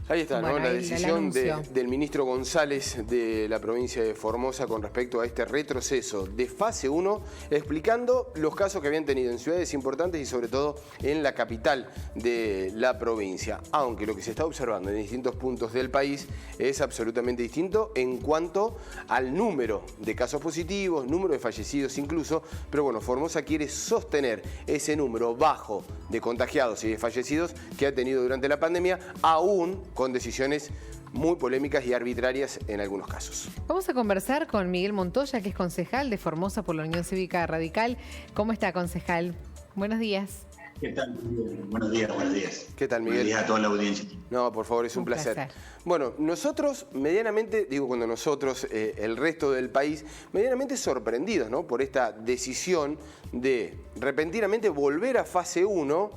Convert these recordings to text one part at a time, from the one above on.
Ahí está, bueno, ¿no? La decisión del ministro González de la provincia de Formosa con respecto a este retroceso de fase 1, explicando los casos que habían tenido en ciudades importantes y sobre todo en la capital de la provincia. Aunque lo que se está observando en distintos puntos del país es absolutamente distinto en cuanto al número de casos positivos, número de fallecidos incluso, pero bueno, Formosa quiere sostener ese número bajo de contagiados y de fallecidos que ha tenido durante la pandemia, aún con decisiones muy polémicas y arbitrarias en algunos casos. Vamos a conversar con Miguel Montoya, que es concejal de Formosa por la Unión Cívica Radical. ¿Cómo está, concejal? Buenos días. ¿Qué tal? Buenos días, buenos días. ¿Qué tal, Miguel? Buenos días a toda la audiencia. No, por favor, es un placer. Bueno, nosotros medianamente, digo cuando nosotros, el resto del país, medianamente sorprendidos, ¿no?, por esta decisión de repentinamente volver a fase 1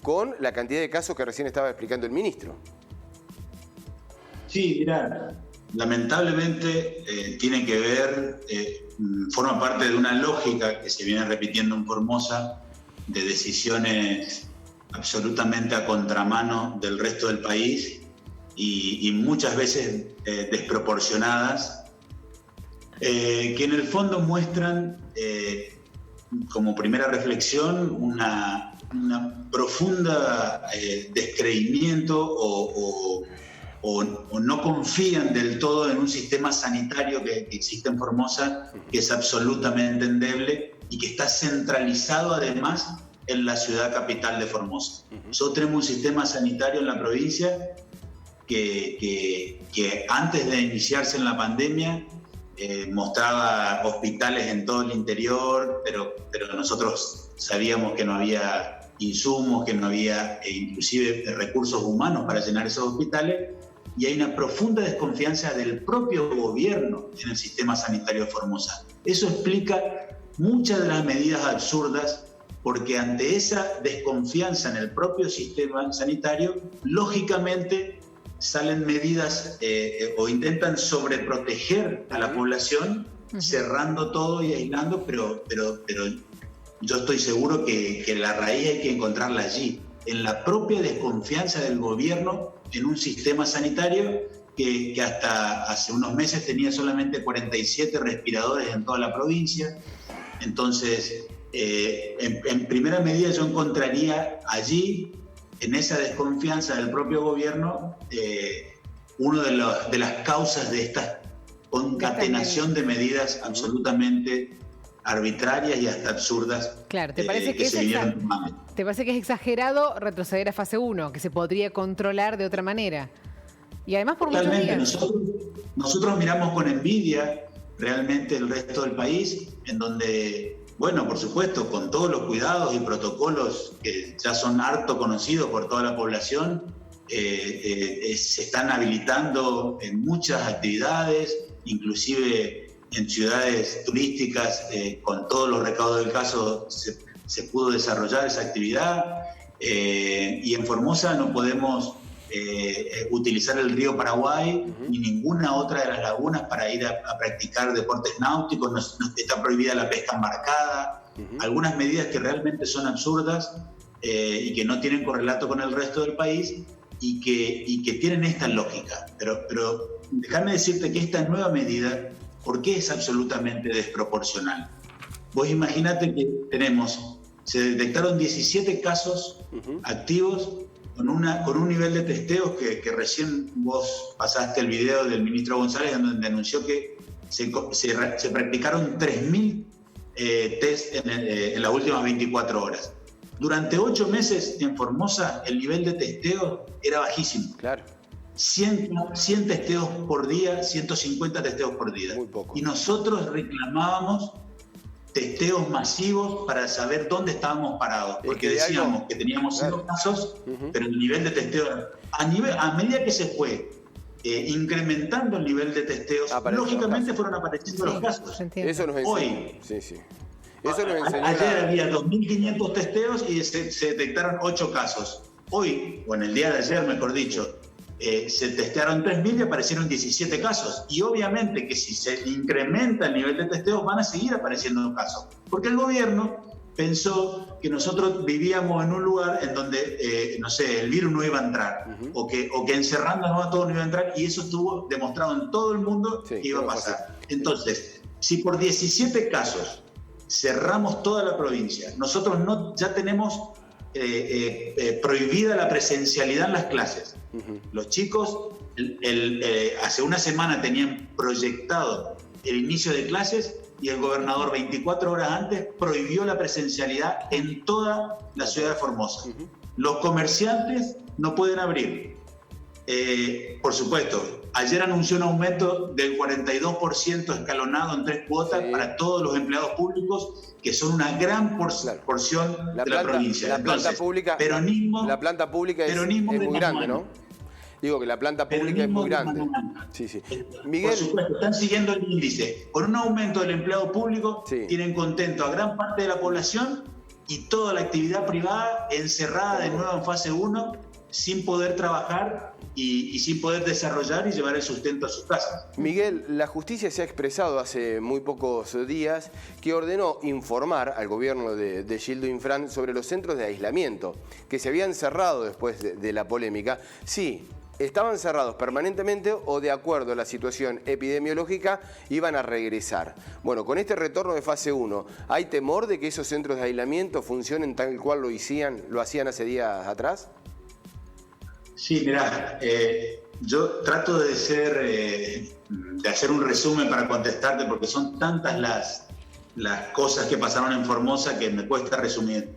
con la cantidad de casos que recién estaba explicando el ministro. Sí, mirá, lamentablemente tiene que ver, forma parte de una lógica que se viene repitiendo en Formosa, de decisiones absolutamente a contramano del resto del país y muchas veces desproporcionadas, que en el fondo muestran como primera reflexión una profunda descreimiento o no confían del todo en un sistema sanitario que existe en Formosa, que es absolutamente endeble y que está centralizado además en la ciudad capital de Formosa. Nosotros tenemos un sistema sanitario en la provincia que antes de iniciarse en la pandemia mostraba hospitales en todo el interior, pero nosotros sabíamos que no había insumos, que no había inclusive recursos humanos para llenar esos hospitales, y hay una profunda desconfianza del propio gobierno en el sistema sanitario de Formosa. Eso explica muchas de las medidas absurdas, porque ante esa desconfianza en el propio sistema sanitario, lógicamente salen medidas o intentan sobreproteger a la población, cerrando todo y aislando, pero yo estoy seguro que la raíz hay que encontrarla allí, en la propia desconfianza del gobierno en un sistema sanitario que hasta hace unos meses tenía solamente 47 respiradores en toda la provincia. Entonces, en primera medida yo encontraría allí, en esa desconfianza del propio gobierno, una de las causas de esta concatenación de medidas absolutamente arbitrarias y hasta absurdas. Claro, ¿te parece que ¿te parece que es exagerado retroceder a fase 1, que se podría controlar de otra manera? Y además por muchos días. Nosotros miramos con envidia realmente el resto del país, en donde, bueno, por supuesto, con todos los cuidados y protocolos que ya son harto conocidos por toda la población, se están habilitando en muchas actividades, inclusive en ciudades turísticas, con todos los recaudos del caso se pudo desarrollar esa actividad, y en Formosa no podemos utilizar el río Paraguay ni ninguna otra de las lagunas para ir a practicar deportes náuticos, está prohibida la pesca embarcada, algunas medidas que realmente son absurdas y que no tienen correlato con el resto del país y que tienen esta lógica. Pero déjame decirte que esta nueva medida, ¿por qué es absolutamente desproporcional? Vos imaginate que se detectaron 17 casos activos con un nivel de testeos que recién vos pasaste el video del ministro González, donde anunció que se practicaron 3.000 test en las últimas 24 horas. Durante 8 meses en Formosa el nivel de testeo era bajísimo. Claro. 100 testeos por día, 150 testeos por día. Muy poco. Y nosotros reclamábamos testeos masivos para saber dónde estábamos parados, porque decíamos que teníamos 5 casos, pero el nivel de testeo, a medida que se fue incrementando el nivel de testeos, lógicamente fueron apareciendo los casos. Eso nos enseñó. Hoy, eso nos enseñó. Ayer había 2.500 testeos y se detectaron 8 casos. Hoy, o en el día de ayer, mejor dicho, se testearon 3.000 y aparecieron 17 casos. Y obviamente que si se incrementa el nivel de testeos van a seguir apareciendo casos. Porque el gobierno pensó que nosotros vivíamos en un lugar en donde, no sé, el virus no iba a entrar, o que encerrándonos a todos no iba a entrar, y eso estuvo demostrado en todo el mundo que iba a pasar. Entonces, si por 17 casos cerramos toda la provincia, nosotros ya tenemos prohibida la presencialidad en las clases. Los chicos hace una semana tenían proyectado el inicio de clases y el gobernador 24 horas antes prohibió la presencialidad en toda la ciudad de Formosa. Los comerciantes no pueden abrir. Por supuesto, ayer anunció un aumento del 42% escalonado en 3 cuotas para todos los empleados públicos, que son una gran porción de la provincia. La planta pública es muy grande, ¿no? Digo que la planta pública es muy grande. Sí. Miguel, por supuesto, están siguiendo el índice. Con un aumento del empleado público, tienen contento a gran parte de la población y toda la actividad privada encerrada de nuevo en fase 1, sin poder trabajar y sin poder desarrollar y llevar el sustento a sus casas. Miguel, la justicia se ha expresado hace muy pocos días que ordenó informar al gobierno de Gildo Infran sobre los centros de aislamiento que se habían cerrado después de la polémica. Sí, estaban cerrados permanentemente o, de acuerdo a la situación epidemiológica, iban a regresar. Bueno, con este retorno de fase 1, ¿hay temor de que esos centros de aislamiento funcionen tal cual lo hacían hace días atrás? Sí, mirá, yo trato de hacer un resumen para contestarte, porque son tantas las cosas que pasaron en Formosa que me cuesta resumir.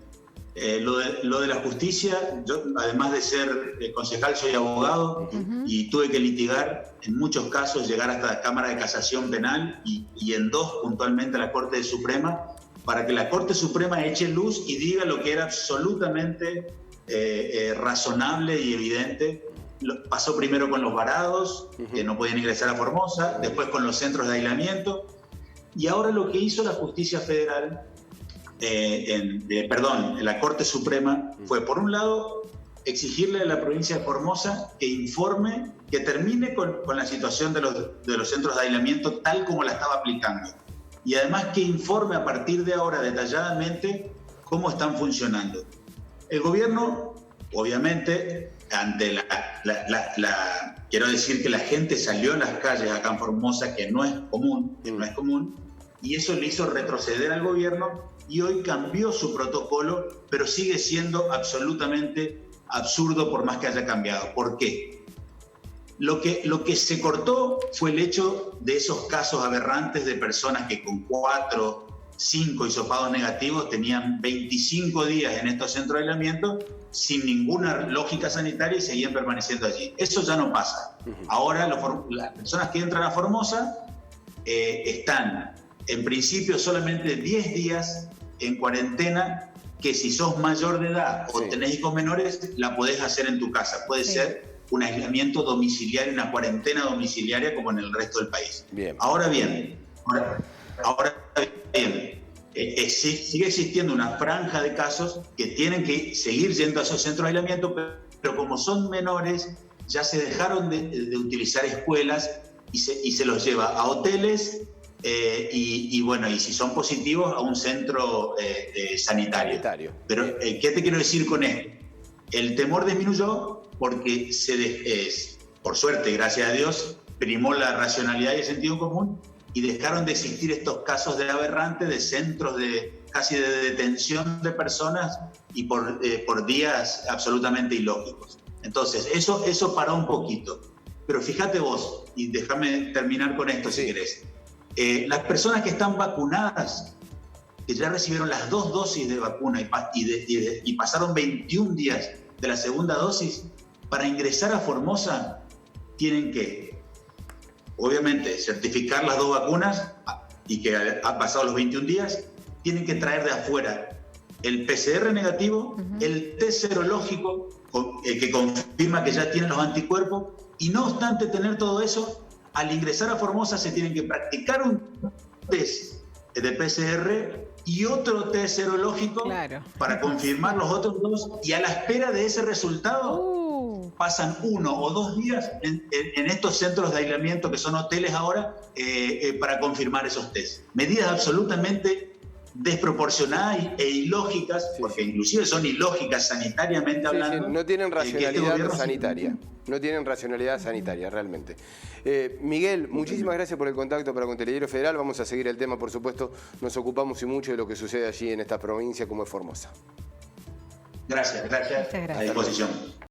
Lo de la justicia, yo además de ser concejal soy abogado y tuve que litigar en muchos casos, llegar hasta la Cámara de Casación Penal y en 2 puntualmente a la Corte Suprema, para que la Corte Suprema eche luz y diga lo que era absolutamente razonable y evidente. Pasó primero con los varados, que no podían ingresar a Formosa, después con los centros de aislamiento, y ahora lo que hizo la Justicia Federal, en la Corte Suprema, fue, por un lado, exigirle a la provincia de Formosa que informe, que termine con la situación de los centros de aislamiento tal como la estaba aplicando, y además que informe a partir de ahora detalladamente cómo están funcionando. El gobierno, obviamente, ante quiero decir que la gente salió a las calles acá en Formosa, que no es común, y eso le hizo retroceder al gobierno, y hoy cambió su protocolo, pero sigue siendo absolutamente absurdo por más que haya cambiado. ¿Por qué? Lo que se cortó fue el hecho de esos casos aberrantes de personas que con 4, 5 hisopados negativos tenían 25 días en estos centros de aislamiento sin ninguna lógica sanitaria y seguían permaneciendo allí. Eso ya no pasa. Ahora las personas que entran a Formosa están en principio solamente 10 días en cuarentena, que si sos mayor de edad o tenés hijos menores, la podés hacer en tu casa. Puede ser un aislamiento domiciliario, una cuarentena domiciliaria como en el resto del país. Ahora bien, sigue existiendo una franja de casos que tienen que seguir yendo a esos centros de aislamiento, pero como son menores, ya se dejaron de utilizar escuelas y se los lleva a hoteles y si son positivos, a un centro sanitario. Pero, ¿qué te quiero decir con esto? El temor disminuyó porque por suerte, gracias a Dios, primó la racionalidad y el sentido común y dejaron de existir estos casos de aberrantes, de centros casi de detención de personas y por días absolutamente ilógicos. Entonces, eso paró un poquito. Pero fíjate vos, y déjame terminar con esto si querés. Las personas que están vacunadas, que ya recibieron las 2 dosis de vacuna y pasaron 21 días de la segunda dosis, para ingresar a Formosa tienen que, obviamente, certificar las 2 vacunas y que ha pasado los 21 días, tienen que traer de afuera el PCR negativo, el test serológico que confirma que ya tienen los anticuerpos, y no obstante tener todo eso, al ingresar a Formosa se tienen que practicar un test de PCR y otro test serológico para confirmar los otros 2, y a la espera de ese resultado pasan 1 o 2 días en estos centros de aislamiento que son hoteles ahora para confirmar esos tests. Medidas absolutamente desproporcionadas e ilógicas, porque inclusive son ilógicas sanitariamente hablando. No tienen racionalidad sanitaria. No tienen racionalidad sanitaria, realmente. Miguel, muchísimas gracias por el contacto para con Telediario Federal. Vamos a seguir el tema, por supuesto. Nos ocupamos y mucho de lo que sucede allí en esta provincia como es Formosa. Gracias. A disposición.